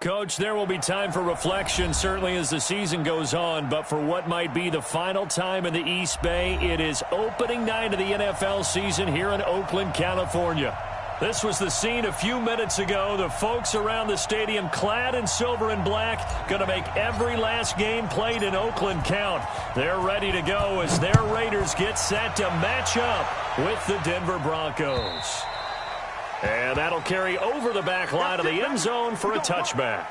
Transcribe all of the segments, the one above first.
Coach, there will be time for reflection, certainly as the season goes on, but for what might be the final time in the East Bay, it is opening night of the NFL season here in Oakland, California. This was the scene a few minutes ago. The folks around the stadium clad in silver and black going to make every last game played in Oakland count. They're ready to go as their Raiders get set to match up with the Denver Broncos. And that'll carry over the back line of the end zone for a touchback.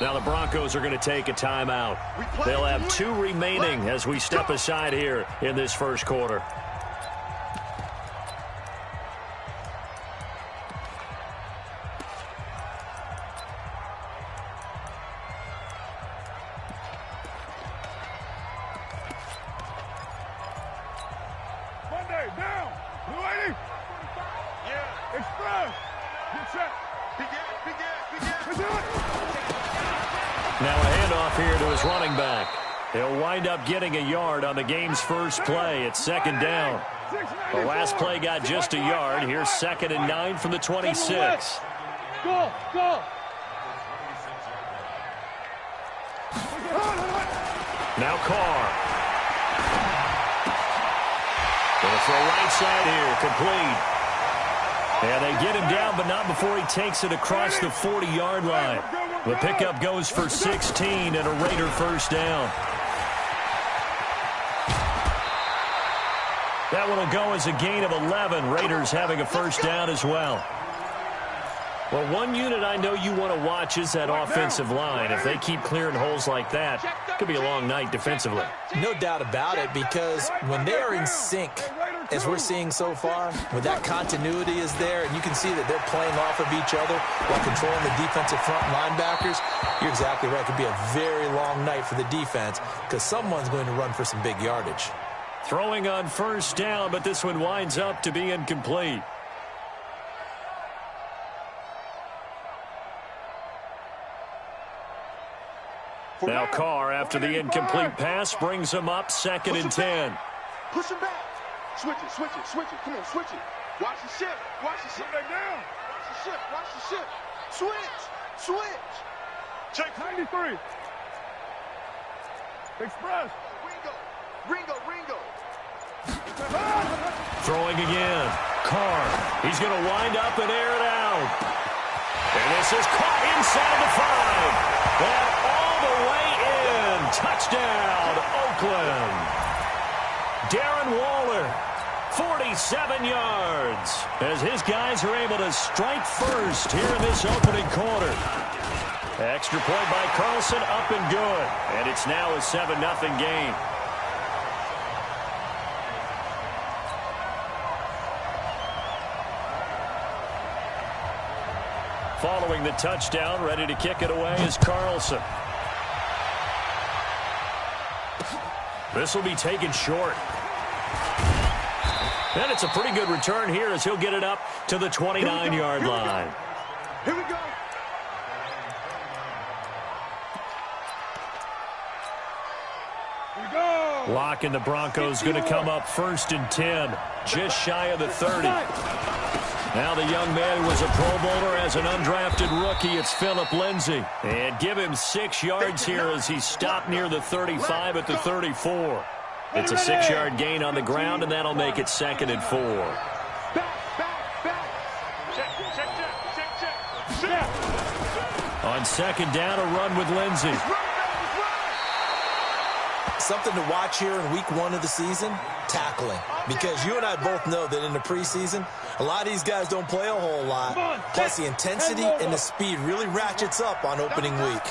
Now the Broncos are going to take a timeout. They'll have 2 remaining as we step aside here in this first quarter. Now a handoff here to his running back. He'll wind up getting a yard on the game's first play. It's second down. The last play got just a yard. Here's 2nd and 9 from the 26. Go, go. Now Carr. Going for a right side here, complete. And they get him down, but not before he takes it across the 40-yard line. The pickup goes for 16 and a Raider first down. That one will go as a gain of 11. Raiders having a first down as well. Well, one unit I know you want to watch is that offensive line. If they keep clearing holes like that, it could be a long night defensively. No doubt about it, because when they are in sync, as we're seeing so far, when that continuity is there, and you can see that they're playing off of each other while controlling the defensive front linebackers, you're exactly right. It could be a very long night for the defense because someone's going to run for some big yardage. Throwing on first down, but this one winds up to be incomplete. Now Carr, after the incomplete pass, brings him up 2nd and 10. Push him back. Switch it, switch it, switch it. Come on, switch it. Watch the shift. Watch the shift. Back down. Watch the shift. Watch the shift. Switch. Switch. Check 93. Express. Ringo. Ringo. Ringo. Throwing again. Carr. He's going to wind up and air it out. And this is caught inside the 5. And all the way in. Touchdown, Oakland. Darren Waller, 47 yards, as his guys are able to strike first here in this opening quarter. Extra point by Carlson, up and good. And it's now a 7-0 game. Following the touchdown, ready to kick it away is Carlson. This will be taken short. And it's a pretty good return here as he'll get it up to the 29-yard line. Here we go. Lock and the Broncos going to come up 1st and 10, just shy of the 30. Now the young man was a Pro Bowler as an undrafted rookie. It's Phillip Lindsay. And give him 6 yards here as he stopped near the 35 at the 34. It's a 6-yard gain on the ground, and that'll make it 2nd and 4. On 2nd down, a run with Lindsay. Something to watch here in week 1 of the season, tackling. Because you and I both know that in the preseason, a lot of these guys don't play a whole lot. Plus, the intensity and the speed really ratchets up on opening week.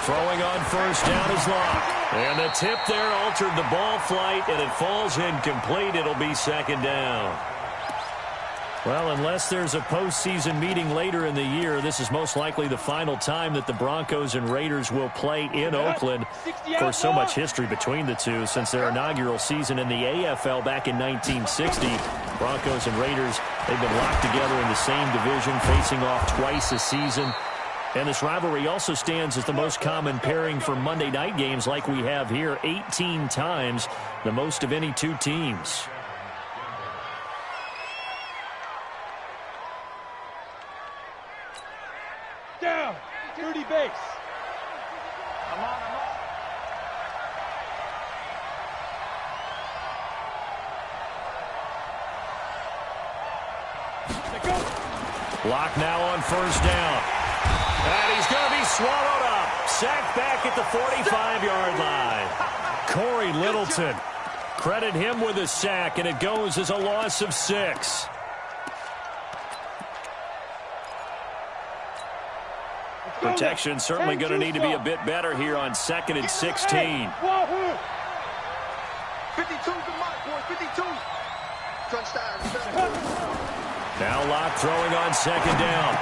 Throwing on first down is Locke. And the tip there altered the ball flight, and it falls incomplete. It'll be 2nd down. Well, unless there's a postseason meeting later in the year, this is most likely the final time that the Broncos and Raiders will play in Oakland. Of course, so much history between the two since their inaugural season in the AFL back in 1960. Broncos and Raiders, they've been locked together in the same division, facing off twice a season. And this rivalry also stands as the most common pairing for Monday night games like we have here, 18 times, the most of any two teams. Down, dirty base. I'm on. Block now on first down. And he's going to be swallowed up. Sacked back at the 45-yard line. Corey Littleton. Credit him with a sack, and it goes as a loss of 6. Protection certainly going to need to be a bit better here on 2nd and 16. 52's the mark, boys. 52. Touchdown. Now Locke throwing on 2nd down.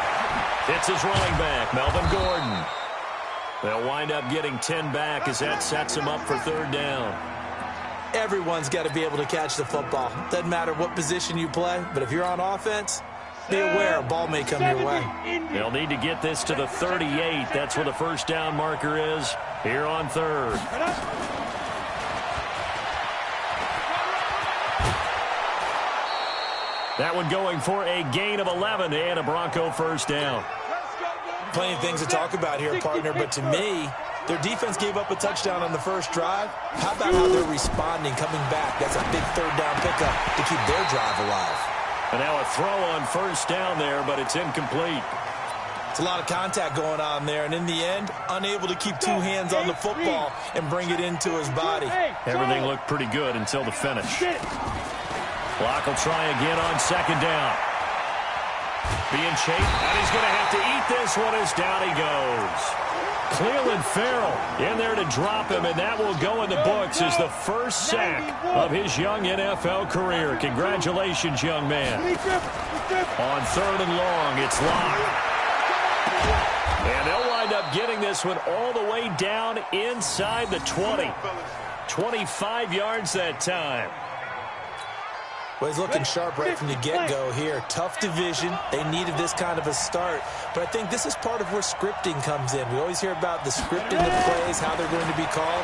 It's his running back, Melvin Gordon. They'll wind up getting 10 back as that sets him up for 3rd down. Everyone's got to be able to catch the football. Doesn't matter what position you play, but if you're on offense, be aware a ball may come your way. They'll need to get this to the 38. That's where the first down marker is here on 3rd. That one going for a gain of 11 and a Bronco first down. Plenty of things to talk about here, partner, but to me, their defense gave up a touchdown on the first drive. How about how they're responding, coming back? That's a big 3rd down pickup to keep their drive alive. And now a throw on first down there, but it's incomplete. It's a lot of contact going on there, and in the end, unable to keep 2 hands on the football and bring it into his body. Everything looked pretty good until the finish. Locke will try again on 2nd down. Being chased, and he's going to have to eat this one as down he goes. Cleveland Farrell in there to drop him, and that will go in the books as the first sack of his young NFL career. Congratulations, young man. On 3rd and long, it's Locke. And they'll wind up getting this one all the way down inside the 20. 25 yards that time. Well, he's looking sharp right from the get-go here. Tough division. They needed this kind of a start. But I think this is part of where scripting comes in. We always hear about the scripting the plays, how they're going to be called.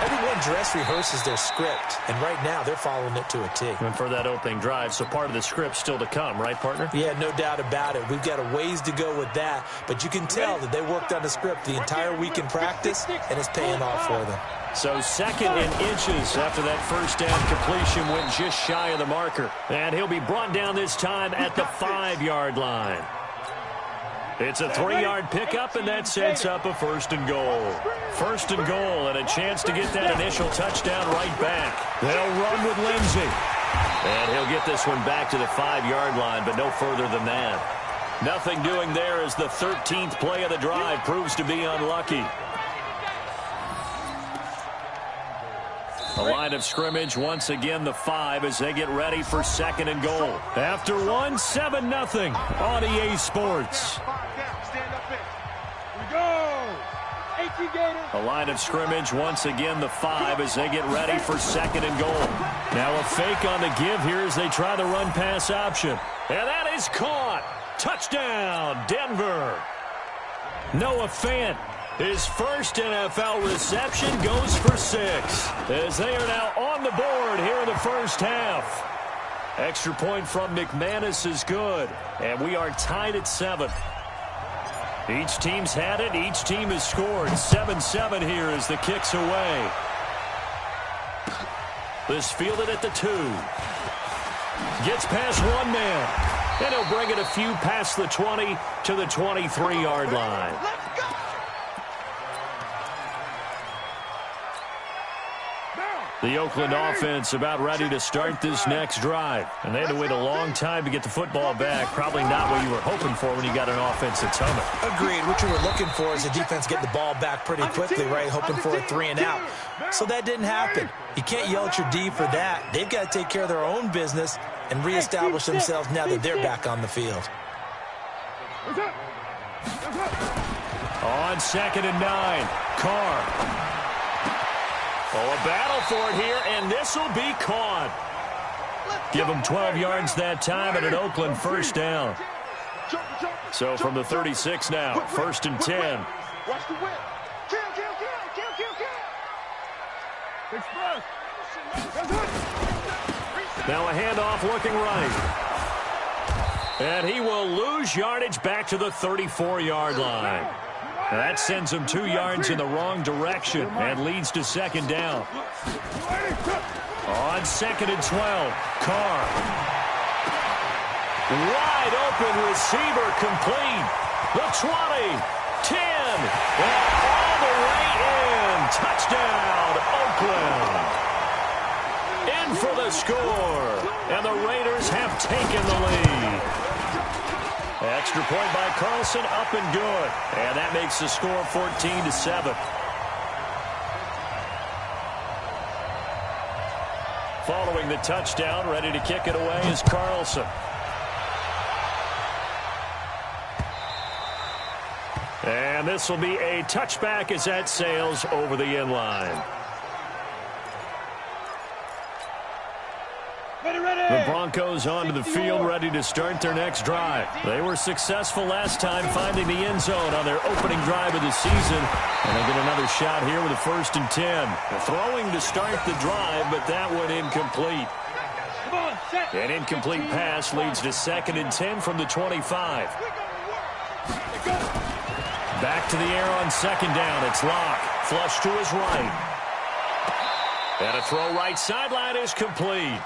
Everyone dress rehearses their script, and right now they're following it to a T. And for that opening drive, so part of the script still to come, right, partner? Yeah, no doubt about it. We've got a ways to go with that, but you can tell that they worked on the script the entire week in practice, and it's paying off for them. So 2nd and inches after that first down completion went just shy of the marker. And he'll be brought down this time at the 5-yard line. It's a 3-yard pickup, and that sets up a 1st and goal. 1st and goal, and a chance to get that initial touchdown right back. They'll run with Lindsey. And he'll get this one back to the 5-yard line, but no further than that. Nothing doing there as the 13th play of the drive proves to be unlucky. The line of scrimmage, once again, the 5 as they get ready for 2nd and goal. After one, 7-0 on EA Sports. The line of scrimmage, once again, the 5 as they get ready for 2nd and goal. Now a fake on the give here as they try the run-pass option. And that is caught. Touchdown, Denver. Noah Fant. His first NFL reception goes for 6 as they are now on the board here in the first half. Extra point from McManus is good, and we are tied at 7. Each team's had it. Each team has scored. 7-7 here as the kick's away. This fielded at the 2. Gets past one man, and he'll bring it a few past the 20 to the 23-yard line. The Oakland offense about ready to start this next drive. And they had to wait a long time to get the football back. Probably not what you were hoping for when you got an offense that's humming. Agreed. What you were looking for is the defense getting the ball back pretty quickly, right? Hoping for a 3 and out. So that didn't happen. You can't yell at your D for that. They've got to take care of their own business and reestablish themselves now that they're back on the field. On 2nd and 9, Carr. Oh, a battle for it here, and this will be caught. Give them 12 yards that time and an Oakland first down. So from the 36 now, 1st and 10. Watch the whip. Kill. Express. Now a handoff looking right. And he will lose yardage back to the 34-yard line. That sends him 2 yards in the wrong direction and leads to 2nd down. On 2nd and 12, Carr. Wide open receiver complete. The 20, 10, and all the way in. Touchdown, Oakland. In for the score, and the Raiders have taken the lead. Extra point by Carlson, up and good. And that makes the score 14-7. Following the touchdown, ready to kick it away is Carlson. And this will be a touchback as that sails over the end line. The Broncos onto the field, ready to start their next drive. They were successful last time finding the end zone on their opening drive of the season. And they get another shot here with a 1st and 10. They're throwing to start the drive, but that one incomplete. An incomplete pass leads to 2nd and 10 from the 25. Back to the air on 2nd down. It's Locke. Flush to his right. And a throw right sideline is complete.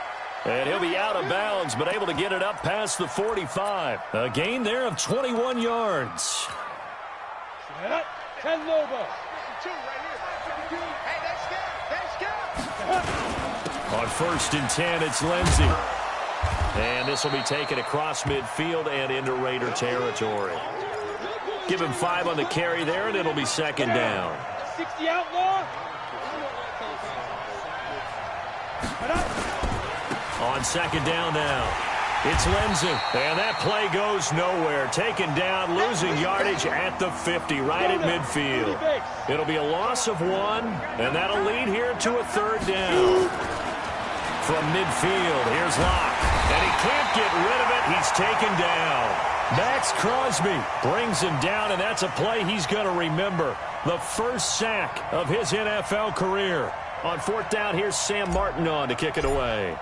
And he'll be out of bounds, but able to get it up past the 45. A gain there of 21 yards. On 1st and 10, it's Lindsey. And this will be taken across midfield and into Raider territory. Give him 5 on the carry there, and it'll be 2nd down. 60 outlaw. On 2nd down now, it's Lindsey. And that play goes nowhere. Taken down, losing yardage at the 50, right at midfield. It'll be a loss of 1, and that'll lead here to a 3rd down. From midfield, here's Locke. And he can't get rid of it. He's taken down. Max Crosby brings him down, and that's a play he's going to remember. The first sack of his NFL career. On 4th down, here's Sam Martin on to kick it away.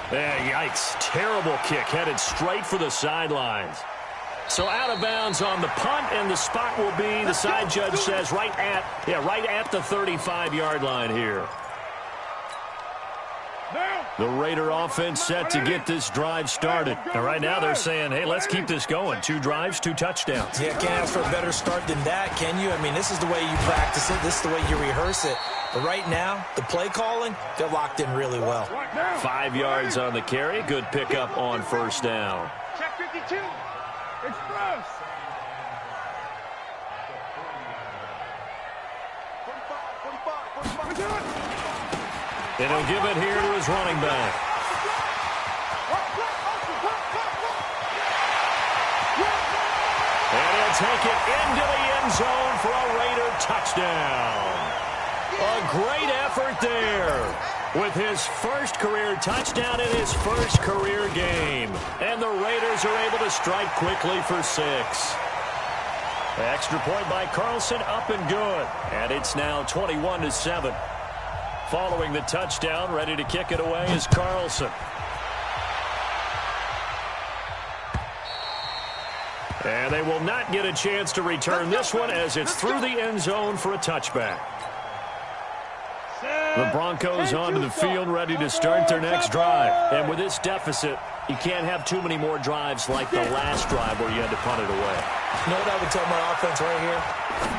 Yikes. Terrible kick headed straight for the sidelines. So out of bounds on the punt, and the spot will be, the side judge says, right at the 35-yard line here. The Raider offense set to get this drive started. And right now they're saying, hey, let's keep this going. 2 drives, 2 touchdowns. Yeah, can't ask for a better start than that, can you? I mean, this is the way you practice it. This is the way you rehearse it. But right now, the play calling, they're locked in really well. 5 yards on the carry. Good pickup on 1st down. Check 52. Express. 45. And he'll give it here to his running back. And he'll take it into the end zone for a Raider touchdown. A great effort there with his first career touchdown in his first career game. And the Raiders are able to strike quickly for 6. Extra point by Carlson, up and good. And it's now 21-7. Following the touchdown, ready to kick it away is Carlson. And they will not get a chance to return this one as it's through the end zone for a touchback. The Broncos onto the field ready to start their next drive. And with this deficit, You can't have too many more drives like the last drive where you had to punt it away. You know what I would tell my offense right here?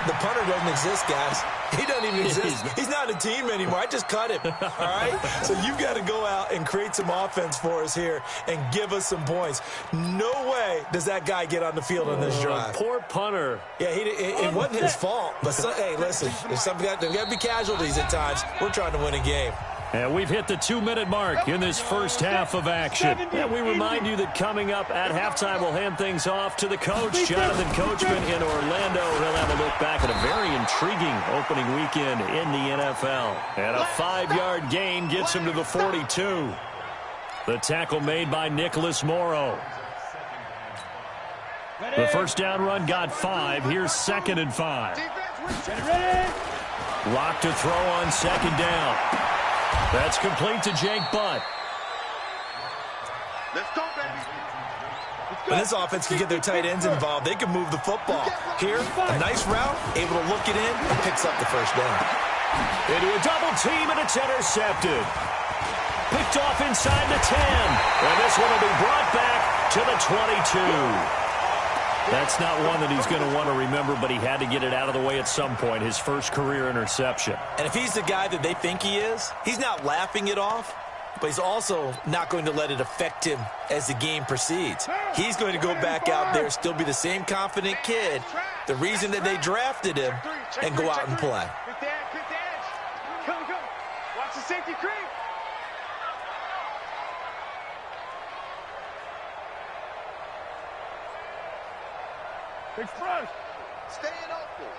The punter doesn't exist, guys. He doesn't even exist. He's not a team anymore. I just cut him, all right? So you've got to go out and create some offense for us here and give us some points. No way does that guy get on the field on this drive. Poor punter. Yeah, it wasn't his fault. But, hey, listen, there's got to be casualties at times. We're trying to win a game. And we've hit the 2-minute mark in this first half of action. And we remind you that coming up at halftime, we'll hand things off to the coach, Jonathan Coachman in Orlando. He'll have a look back at a very intriguing opening weekend in the NFL. And a 5-yard gain gets him to the 42. The tackle made by Nicholas Morrow. The first down run got 5. Here's 2nd and 5. Lock to throw on 2nd down. That's complete to Jake Butt. Let's go, baby. When this offense can get their tight ends involved, they can move the football. Here, a nice route, able to look it in, and picks up the first down. Into a double team, and it's intercepted. Picked off inside the 10. And this one will be brought back to the 22. That's not one that he's going to want to remember, but he had to get it out of the way at some point, his first career interception. And if he's the guy that they think he is, he's not laughing it off, but he's also not going to let it affect him as the game proceeds. He's going to go back out there, still be the same confident kid, the reason that they drafted him, and go out and play. Come. Watch the safety creep. Express. Staying open.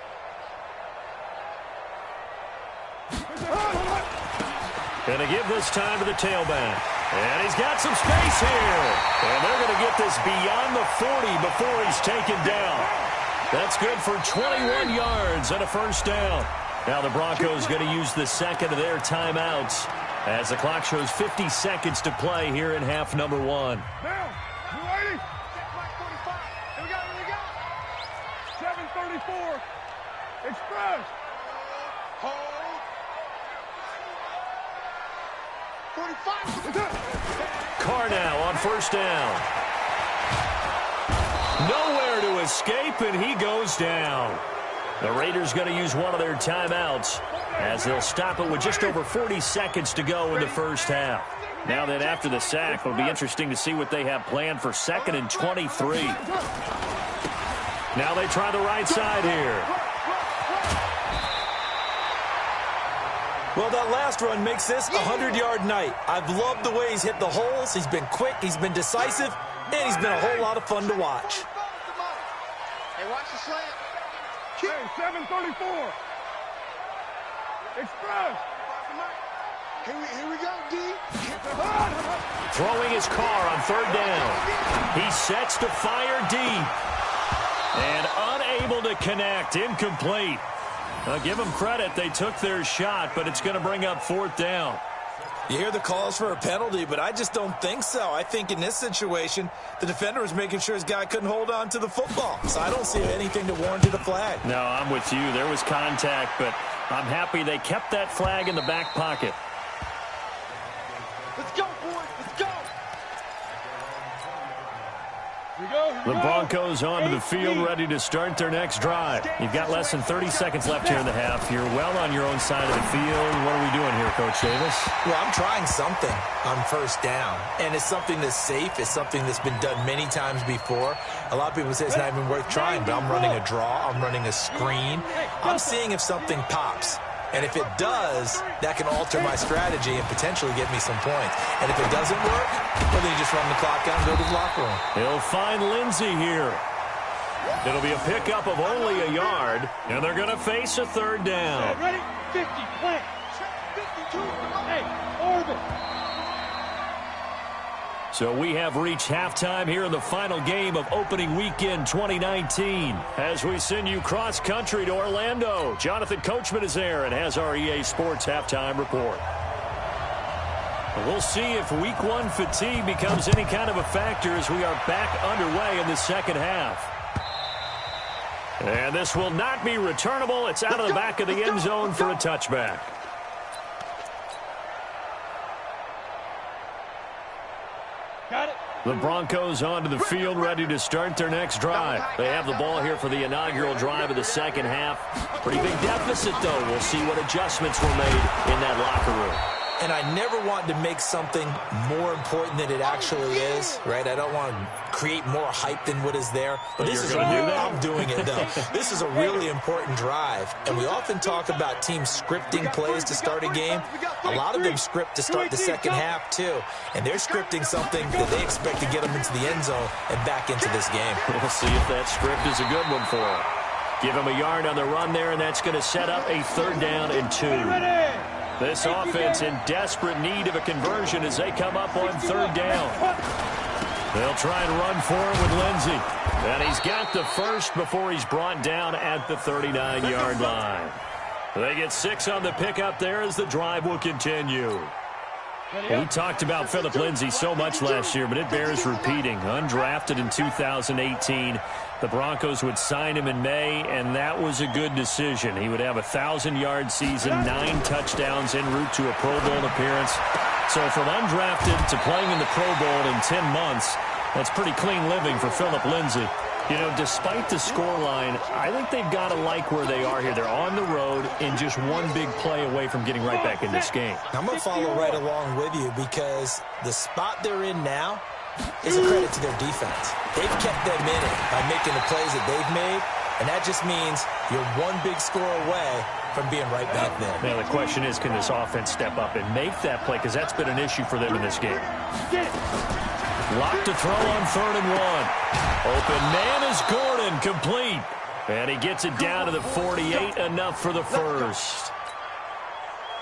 Going to give this time to the tailback. And he's got some space here. And they're going to get this beyond the 40 before he's taken down. That's good for 21 yards and a first down. Now the Broncos going to use the second of their timeouts as the clock shows 50 seconds to play here in half number 1. Now, you ready? 7:34. Express. Hold. 45. Carr now on first down. Nowhere to escape, and he goes down. The Raiders going to use one of their timeouts as they'll stop it with just over 40 seconds to go in the first half. Now then, after the sack, it'll be interesting to see what they have planned for 2nd and 23. Now they try the right side here. Well, that last run makes this a 100-yard night. I've loved the way he's hit the holes. He's been quick, he's been decisive, and he's been a whole lot of fun to watch. Hey, watch the slant. Hey, 7:34. Express. Here we go, D. Throwing his car on 3rd down. He sets to fire deep. And unable to connect. Incomplete. I'll give them credit. They took their shot, but it's going to bring up 4th down. You hear the calls for a penalty, but I just don't think so. I think in this situation, the defender was making sure his guy couldn't hold on to the football. So I don't see anything to warrant a flag. No, I'm with you. There was contact, but I'm happy they kept that flag in the back pocket. Let's go, boys. Let's go. The Broncos onto the field, ready to start their next drive. You've got less than 30 seconds left here in the half. You're well on your own side of the field. What are we doing here, Coach Davis? Well, I'm trying something on first down, and it's something that's safe. It's something that's been done many times before. A lot of people say it's not even worth trying, but I'm running a draw. I'm running a screen. I'm seeing if something pops. And if it does, that can alter my strategy and potentially get me some points. And if it doesn't work, well, then you just run the clock out and go to the locker room. He'll find Lindsey here. It'll be a pickup of only a yard, and they're going to face a 3rd down. Ready? 50, plant. 52, hey, orbit. So we have reached halftime here in the final game of opening weekend 2019. As we send you cross-country to Orlando, Jonathan Coachman is there and has our EA Sports halftime report. We'll see if Week 1 fatigue becomes any kind of a factor as we are back underway in the second half. And this will not be returnable. It's out of the back of the end zone for a touchback. The Broncos onto the field, ready to start their next drive. They have the ball here for the inaugural drive of the second half. Pretty big deficit, though. We'll see what adjustments were made in that locker room. And I never want to make something more important than it actually is, right? I don't want to create more hype than what is there. But this is I'm doing it, though. This is a really important drive. And we often talk about teams scripting plays to start a game. A lot of them script to start the second half, too. And they're scripting something that they expect to get them into the end zone and back into this game. We'll see if that script is a good one for them. Give him a yard on the run there, and that's going to set up a 3rd down and 2. This offense in desperate need of a conversion as they come up on 3rd down. They'll try and run for him with Lindsey. And he's got the first before he's brought down at the 39-yard line. They get 6 on the pickup there as the drive will continue. We talked about Philip Lindsay so much last year, but it bears repeating. Undrafted in 2018. The Broncos would sign him in May, and that was a good decision. He would have a 1,000-yard season, 9 touchdowns en route to a Pro Bowl appearance. So from undrafted to playing in the Pro Bowl in 10 months, that's pretty clean living for Philip Lindsay. You know, despite the scoreline, I think they've got to like where they are here. They're on the road and just one big play away from getting right back in this game. I'm going to follow right along with you because the spot they're in now is a credit to their defense. They've kept them in it by making the plays that they've made, and that just means you're one big score away from being right back there. Now, the question is, can this offense step up and make that play? Because that's been an issue for them in this game. Lock to throw on 3rd and 1. Open man is Gordon, complete. And he gets it down to the 48, enough for the first.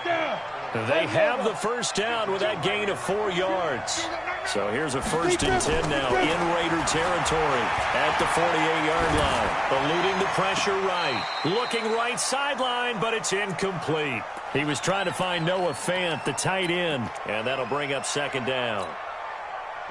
They have the first down with that gain of 4 yards. So here's a 1st and 10 now in Raider territory at the 48-yard line. Eluding the pressure right. Looking right sideline, but it's incomplete. He was trying to find Noah Fant, the tight end, and that'll bring up 2nd down.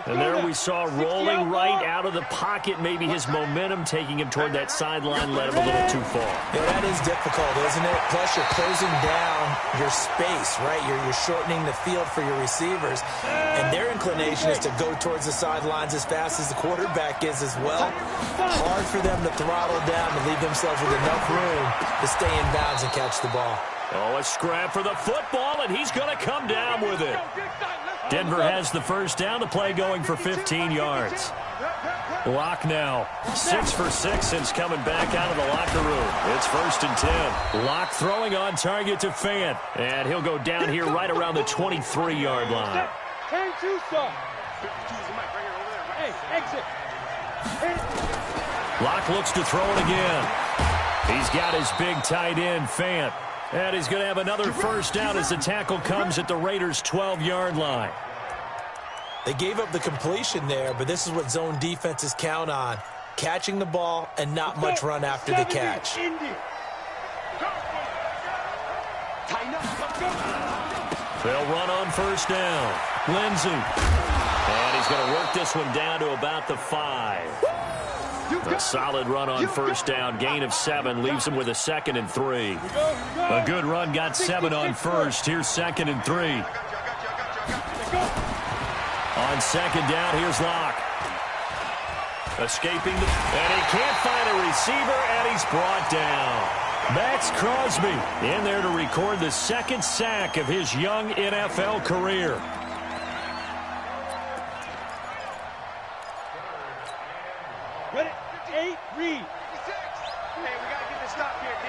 And there we saw rolling right out of the pocket. Maybe his momentum taking him toward that sideline led him a little too far. Yeah, that is difficult, isn't it? Plus, you're closing down your space, right? You're shortening the field for your receivers. And their inclination is to go towards the sidelines as fast as the quarterback is as well. Hard for them to throttle down to leave themselves with enough room to stay in bounds and catch the ball. Oh, a scrap for the football, and he's going to come down with it. Denver has the first down, the play going for 15 yards. Locke now, 6 for 6 since coming back out of the locker room. It's 1st and 10. Locke throwing on target to Fant, and he'll go down here right around the 23-yard line. Locke looks to throw it again. He's got his big tight end, Fant. And he's going to have another first down as the tackle comes at the Raiders' 12-yard line. They gave up the completion there, but this is what zone defenses count on. Catching the ball and not much run after the catch. They'll run on first down. Lindsey. And he's going to work this one down to about the 5. A solid run on first down. Gain of 7 leaves him with a 2nd and 3. A good run got 7 on first. Here's 2nd and 3. On 2nd down, here's Locke. Escaping, and he can't find a receiver, and he's brought down. Max Crosby in there to record the 2nd sack of his young NFL career. Ready? 8, read. 56. Hey, we got to get this stop here, D.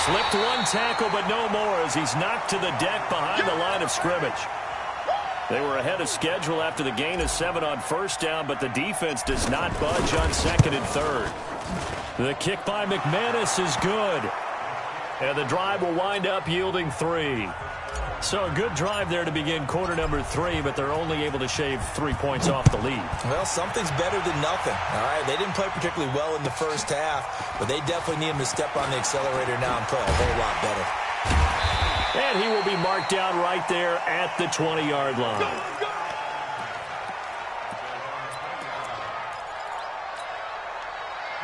Slipped one tackle, but no more as he's knocked to the deck behind the line of scrimmage. They were ahead of schedule after the gain of 7 on first down, but the defense does not budge on 2nd and 3rd. The kick by McManus is good. And the drive will wind up yielding 3. So a good drive there to begin quarter number 3, but they're only able to shave 3 points off the lead. Well, something's better than nothing. All right, they didn't play particularly well in the first half, but they definitely need him to step on the accelerator now and play a whole lot better. And he will be marked down right there at the 20-yard line.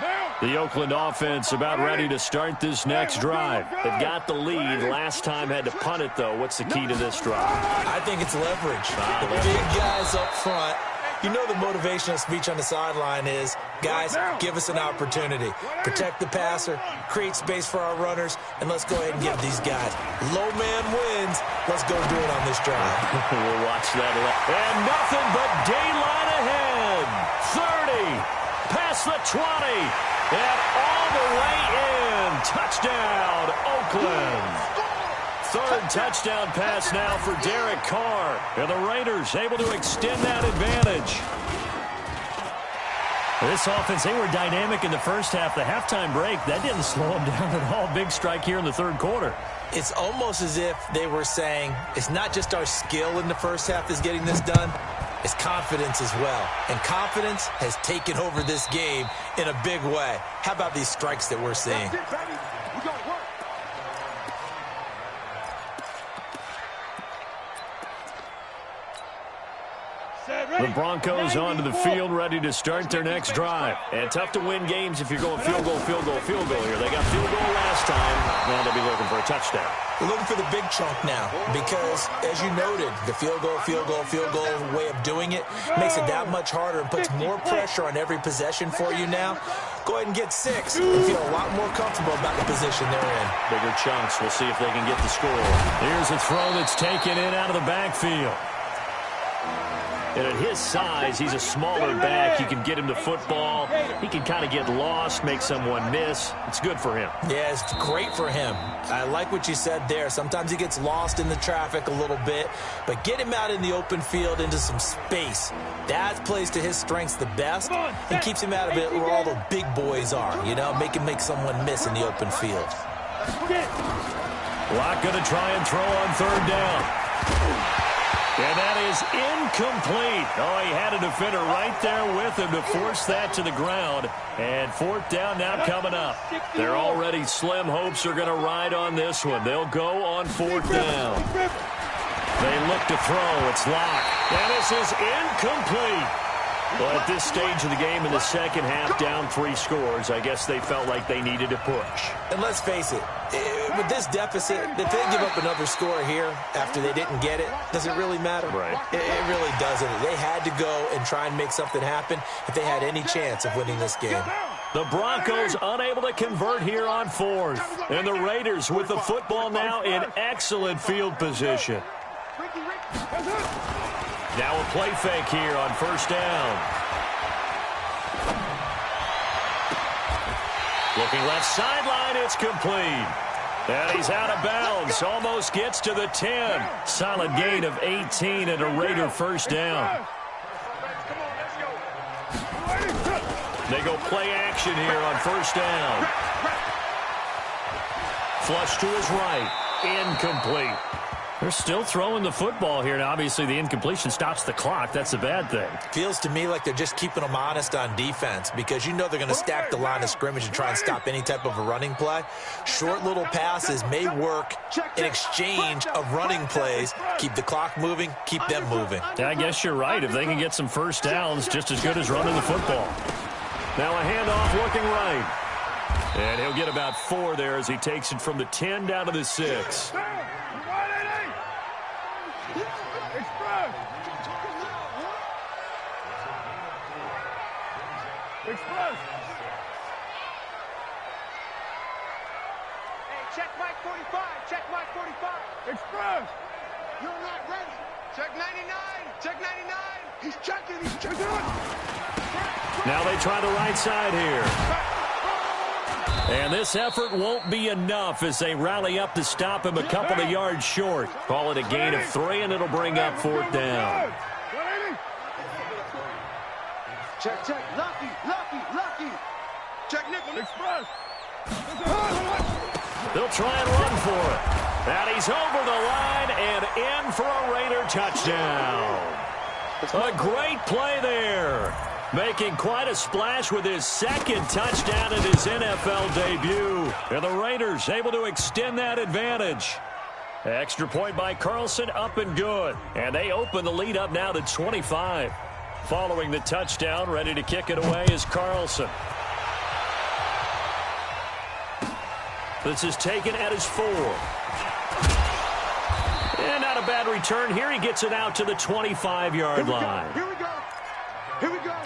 Now. The Oakland offense about ready to start this next drive. They've got the lead. Last time had to punt it, though. What's the key to this drive? I think it's leverage. The big guys up front. You know the motivational speech on the sideline is, guys, give us an opportunity. Protect the passer, create space for our runners, and let's go ahead and give these guys. Low man wins. Let's go do it on this drive. We'll watch that. And nothing but daylight ahead. 30, past the 20. And all the way in. Touchdown, Oakland. Third touchdown pass now for Derek Carr. And the Raiders able to extend that advantage. This offense, they were dynamic in the first half. The halftime break, that didn't slow them down at all. Big strike here in the third quarter. It's almost as if they were saying, it's not just our skill in the first half that's getting this done. It's confidence as well. And confidence has taken over this game in a big way. How about these strikes that we're seeing? The Broncos onto the field, ready to start their next drive. And tough to win games if you're going field goal, field goal, field goal here. They got field goal last time. Now they'll be looking for a touchdown. We're looking for the big chunk now because, as you noted, the field goal way of doing it makes it that much harder and puts more pressure on every possession for you now. Go ahead and get 6 and feel a lot more comfortable about the position they're in. Bigger chunks. We'll see if they can get the score. Here's a throw that's taken in out of the backfield. And at his size, he's a smaller back. You can get him the football. He can kind of get lost, make someone miss. It's good for him. Yeah, it's great for him. I like what you said there. Sometimes he gets lost in the traffic a little bit, but get him out in the open field into some space. That plays to his strengths the best and keeps him out of it where all the big boys are, you know, make someone miss in the open field. Locke going to try and throw on third down. And that is incomplete. Oh, he had a defender right there with him to force that to the ground. And fourth down now coming up. Their already slim hopes are going to ride on this one. They'll go on fourth down. They look to throw. It's Locke. And this is incomplete. Well, at this stage of the game in the second half, down 3 scores, I guess they felt like they needed to push. And let's face it, with this deficit, if they give up another score here after they didn't get it, does it really matter? Right. It really doesn't. They had to go and try and make something happen if they had any chance of winning this game. The Broncos unable to convert here on fourth. And the Raiders with the football now in excellent field position. Now a play fake here on first down. Looking left sideline, it's complete. And he's out of bounds, almost gets to the 10. Solid gain of 18 and a Raider first down. They go play action here on first down. Flush to his right, incomplete. They're still throwing the football here. Now, obviously, the incompletion stops the clock. That's a bad thing. Feels to me like they're just keeping them honest on defense because you know they're going to stack the line of scrimmage and try and stop any type of a running play. Short little passes may work in exchange of running plays. Keep the clock moving, keep them moving. Yeah, I guess you're right. If they can get some first downs, just as good as running the football. Now a handoff looking right. And he'll get about 4 there as he takes it from the 10 down to the 6. Express. Hey, check Mike 45. Check Mike 45. Express. You're not ready. Check 99. Check 99. He's checking. He's checking. Now they try the right side here. And this effort won't be enough as they rally up to stop him a couple of yards short. Call it a gain of 3, and it'll bring up fourth down. Check, check. Lucky, lucky, lucky. Check Nickel. Express. They'll try and run for it. And he's over the line and in for a Raider touchdown. A great play there. Making quite a splash with his second touchdown in his NFL debut. And the Raiders able to extend that advantage. Extra point by Carlson, up and good. And they open the lead up now to 25. Following the touchdown, ready to kick it away is Carlson. This is taken at his 4. And not a bad return here. He gets it out to the 25-yard line. Here we go. Here we go.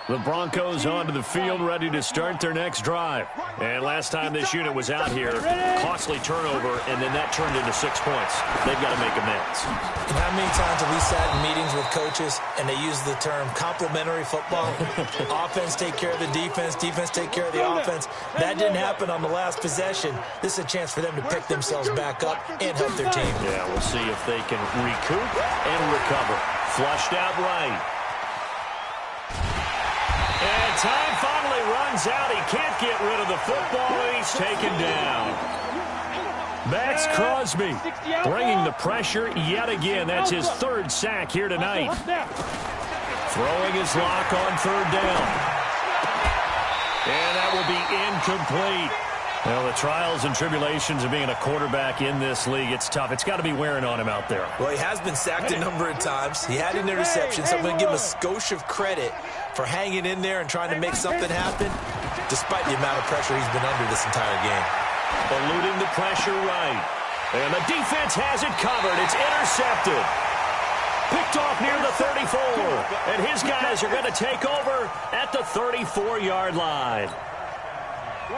The Broncos onto the field, ready to start their next drive. And last time this unit was out here, costly turnover, and then that turned into 6 points. They've got to make amends. And how many times have we sat in meetings with coaches and they use the term complementary football? Offense take care of the defense, defense take care of the offense. That didn't happen on the last possession. This is a chance for them to pick themselves back up and help their team. Yeah, we'll see if they can recoup and recover. Flushed out right. And time finally runs out. He can't get rid of the football, and he's taken down. Max Crosby bringing the pressure yet again. That's his 3rd sack here tonight. Throwing his lock on 3rd down. And that will be incomplete. Well, the trials and tribulations of being a quarterback in this league, it's tough. It's got to be wearing on him out there. Well, he has been sacked a number of times. He had an interception, so I'm going to give him a skosh of credit for hanging in there and trying to make something happen, despite the amount of pressure he's been under this entire game. Eluding the pressure right. And the defense has it covered. It's intercepted. Picked off near the 34. And his guys are going to take over at the 34-yard line.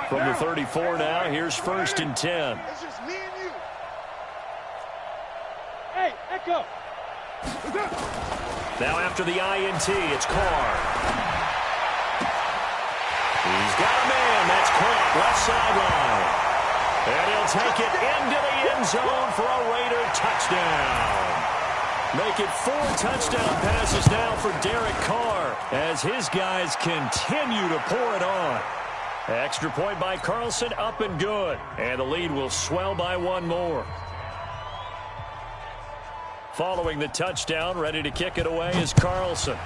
From the 34 now, here's 1st and 10. It's just me and you. Hey, Echo. Now after the INT, it's Carr. He's got a man. That's caught left sideline. And he'll take it into the end zone for a Raider touchdown. Make it 4 touchdown passes now for Derek Carr as his guys continue to pour it on. Extra point by Carlson, up and good. And the lead will swell by 1 more. Following the touchdown, ready to kick it away is Carlson.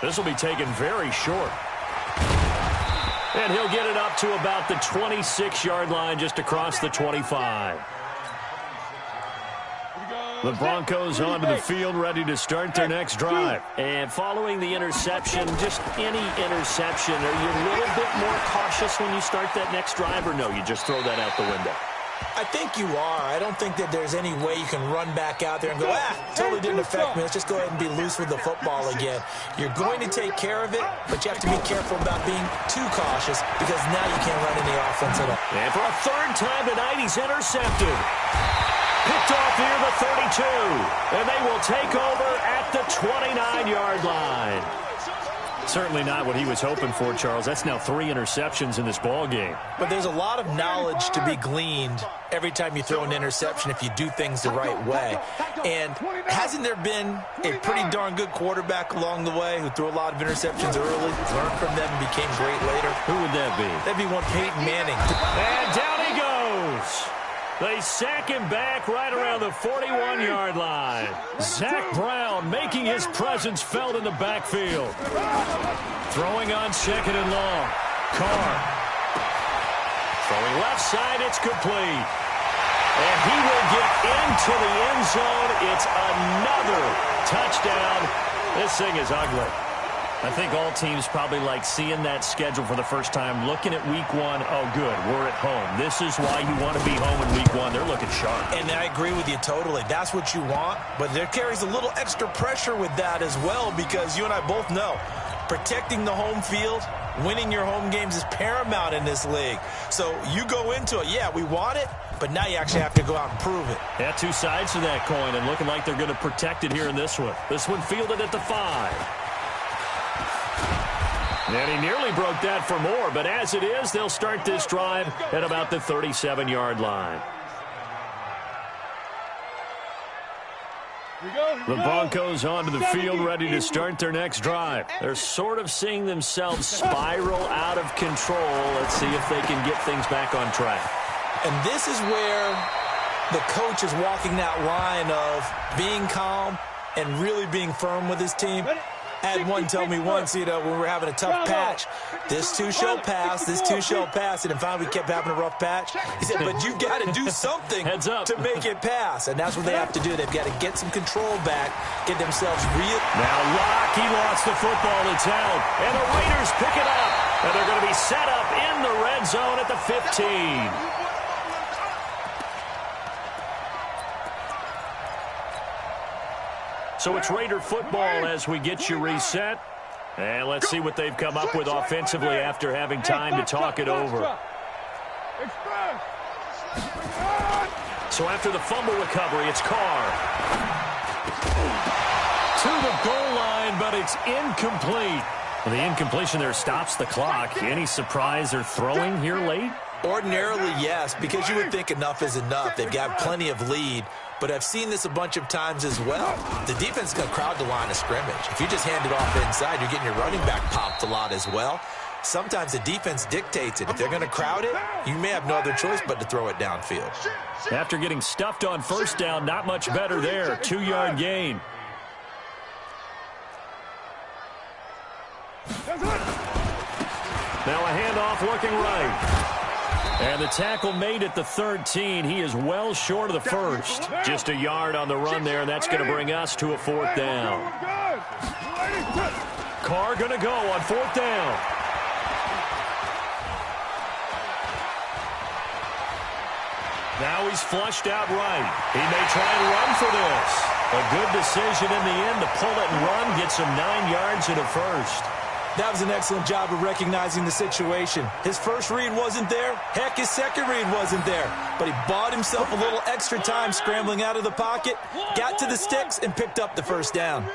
This will be taken very short. And he'll get it up to about the 26-yard line, just across the 25. The Broncos onto the field, ready to start their next drive. And following the interception, just any interception, are you a little bit more cautious when you start that next drive, or no, you just throw that out the window? I think you are. I don't think that there's any way you can run back out there and go, totally didn't affect me. Let's just go ahead and be loose with the football again. You're going to take care of it, but you have to be careful about being too cautious because now you can't run any offense at all. And for a 3rd time tonight, he's intercepted. Picked off near the 32, and they will take over at the 29-yard line. Certainly not what he was hoping for, Charles. That's now 3 interceptions in this ball game. But there's a lot of knowledge to be gleaned every time you throw an interception if you do things the right way. And hasn't there been a pretty darn good quarterback along the way who threw a lot of interceptions early, learned from them, and became great later? Who would that be? That'd be one Peyton Manning. And down he goes. They sack him back right around the 41-yard line. Zach Brown making his presence felt in the backfield. Throwing on 2nd and long. Carr. Throwing left side, it's complete. And he will get into the end zone. It's another touchdown. This thing is ugly. I think all teams probably like seeing that schedule for the first time, looking at week 1. Oh, good, we're at home. This is why you want to be home in week 1. They're looking sharp. And I agree with you totally. That's what you want, but there carries a little extra pressure with that as well because you and I both know protecting the home field, winning your home games is paramount in this league. So you go into it, yeah, we want it, but now you actually have to go out and prove it. Yeah, 2 sides to that coin, and looking like they're going to protect it here in this one. This one fielded at the 5. And he nearly broke that for more, but as it is, they'll start this drive at about the 37-yard line. The Broncos onto the field, ready to start their next drive. They're sort of seeing themselves spiral out of control. Let's see if they can get things back on track. And this is where the coach is walking that line of being calm and really being firm with his team. I had one tell me once, when we were having a tough patch, this too shall pass, this too shall pass, and then finally we kept having a rough patch. He said, but you've got to do something to make it pass, and that's what they have to do. They've got to get some control back, get themselves real. Now Locke, he lost the football. It's out, and the Raiders pick it up, and they're going to be set up in the red zone at the 15. So it's Raider football as we get you reset. And let's see what they've come up with offensively after having time to talk it over. So after the fumble recovery, it's Carr. To the goal line, but it's incomplete. Well, the incompletion there stops the clock. Any surprise they're throwing here late? Ordinarily, yes, because you would think enough is enough. They've got plenty of lead. But I've seen this a bunch of times as well. The defense is going to crowd the line of scrimmage. If you just hand it off inside, you're getting your running back popped a lot as well. Sometimes the defense dictates it. If they're going to crowd it, you may have no other choice but to throw it downfield. After getting stuffed on first down, not much better there. 2-yard gain. Now a handoff looking right. And the tackle made at the 13. He is well short of the first. Just a yard on the run there, and that's going to bring us to a 4th down. Carr going to go on 4th down. Now he's flushed out right. He may try and run for this. A good decision in the end to pull it and run, gets him 9 yards and a first. That was an excellent job of recognizing the situation. His first read wasn't there. Heck, his second read wasn't there. But he bought himself a little extra time scrambling out of the pocket, got to the sticks, and picked up the first down.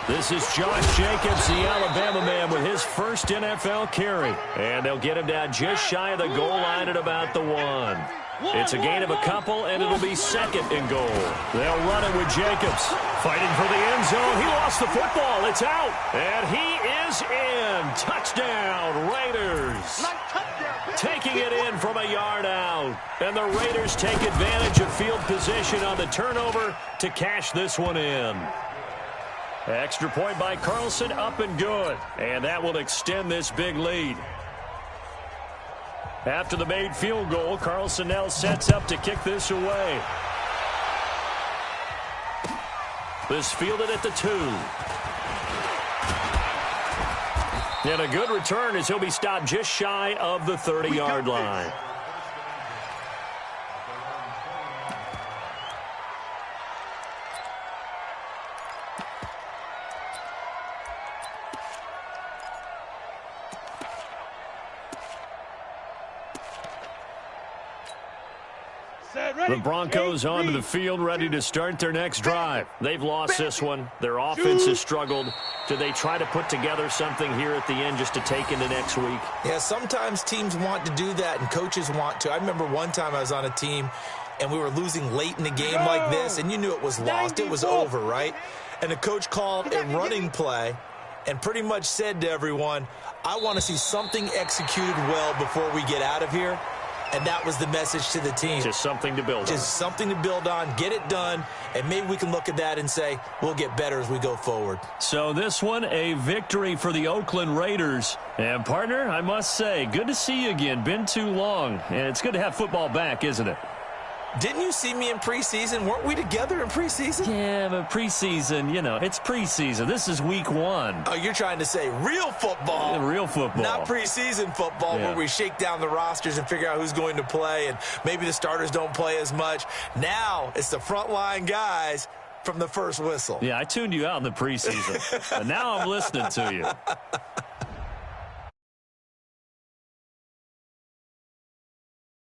This is Josh Jacobs, the Alabama man, with his first NFL carry. And they'll get him down just shy of the goal line at about the 1. It's a gain of a couple, and it'll be 2nd and goal. They'll run it with Jacobs. Fighting for the end zone. He lost the football. It's out. And he is in. Touchdown, Raiders. Taking it in from a yard out. And the Raiders take advantage of field position on the turnover to cash this one in. Extra point by Carlson, up and good. And that will extend this big lead. After the made field goal, Carlson now sets up to kick this away. This fielded at the 2. And a good return as he'll be stopped just shy of the 30-yard line. The Broncos onto the field, ready to start their next drive. They've lost this one. Their offense has struggled. Do they try to put together something here at the end just to take into next week? Yeah, sometimes teams want to do that, and coaches want to. I remember one time I was on a team, and we were losing late in the game like this, and you knew it was lost. It was over, right? And the coach called a running play and pretty much said to everyone, I want to see something executed well before we get out of here. And that was the message to the team. Just something to build on. Just something to build on, get it done, and maybe we can look at that and say, we'll get better as we go forward. So this one, a victory for the Oakland Raiders. And, partner, I must say, good to see you again. Been too long. And it's good to have football back, isn't it? Didn't you see me in preseason? Weren't we together in preseason? Yeah, but preseason, it's preseason. This is week 1. Oh, you're trying to say real football. Yeah, real football. Not preseason football where we shake down the rosters and figure out who's going to play, and maybe the starters don't play as much. Now it's the frontline guys from the first whistle. Yeah, I tuned you out in the preseason. But now I'm listening to you.